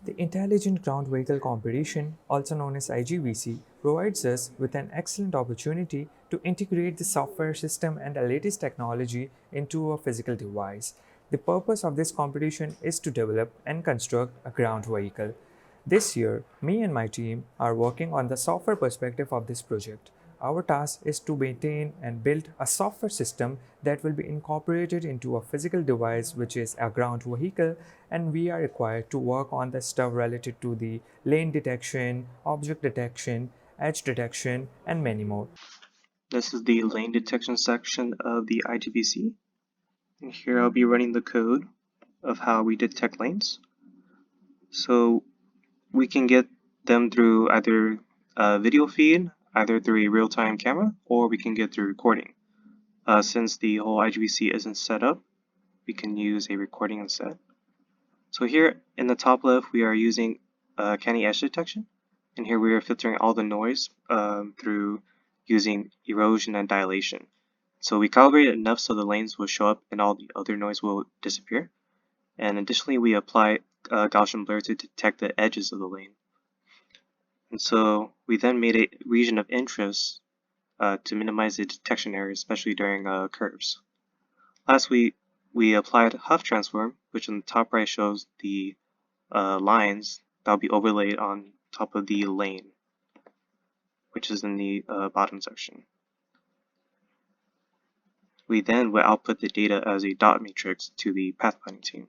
The Intelligent Ground Vehicle Competition, also known as IGVC, provides us with an excellent opportunity to integrate the software system and the latest technology into a physical device. The purpose of this competition is to develop and construct a ground vehicle. This year, me and my team are working on the software perspective of this project. Our task is to maintain and build a software system that will be incorporated into a physical device, which is a ground vehicle, and we are required to work on the stuff related to the lane detection, object detection, edge detection, and many more. This is the lane detection section of the IGVC. And here I'll be running the code of how we detect lanes. So we can get them through either a video feed, either through a real-time camera, or we can get through recording. Since the whole IGVC isn't set up, we can use a recording instead. So here in the top left, we are using canny edge detection. And here we are filtering all the noise through using erosion and dilation. So we calibrate enough so the lanes will show up and all the other noise will disappear. And additionally, we apply Gaussian blur to detect the edges of the lane. And so we then made a region of interest to minimize the detection error, especially during curves. Last, we applied Huff transform, which in the top right shows the lines that will be overlaid on top of the lane, which is in the bottom section. We then will output the data as a dot matrix to the pathfinding team.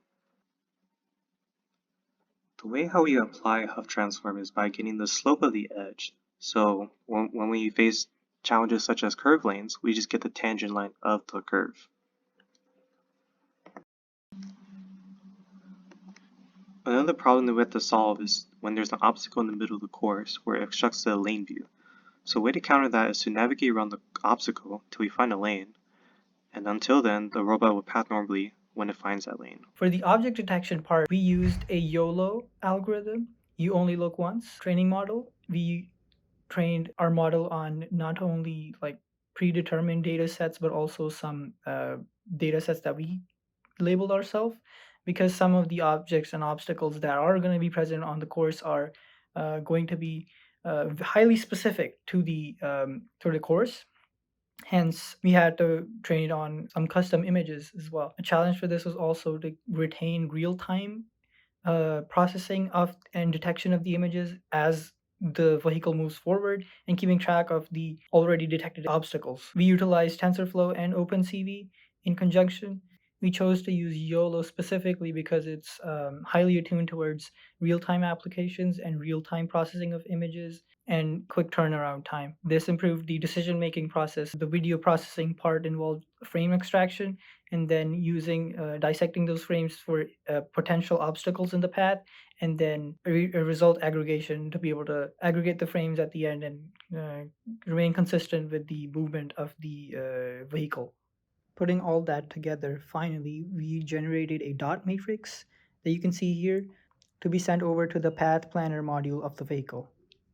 The way how we apply Huff transform is by getting the slope of the edge. So when we face challenges such as curve lanes, we just get the tangent line of the curve. Another problem that we have to solve is when there's an obstacle in the middle of the course where it obstructs the lane view. So a way to counter that is to navigate around the obstacle till we find a lane, and until then, the robot will path normally when it finds that lane. For the object detection part, we used a YOLO algorithm, you only look once, training model. We trained our model on not only like predetermined data sets, but also some data sets that we labeled ourselves, because some of the objects and obstacles that are going to be present on the course are going to be highly specific to the course. Hence, we had to train it on some custom images as well. A challenge for this was also to retain real-time processing of and detection of the images as the vehicle moves forward, and keeping track of the already detected obstacles. We utilized TensorFlow and OpenCV in conjunction. We chose to use YOLO specifically because it's highly attuned towards real-time applications and real-time processing of images and quick turnaround time. This improved the decision-making process. The video processing part involved frame extraction, and then using dissecting those frames for potential obstacles in the path, and then a result aggregation to be able to aggregate the frames at the end and remain consistent with the movement of the vehicle. Putting all that together, finally, we generated a dot matrix that you can see here to be sent over to the path planner module of the vehicle.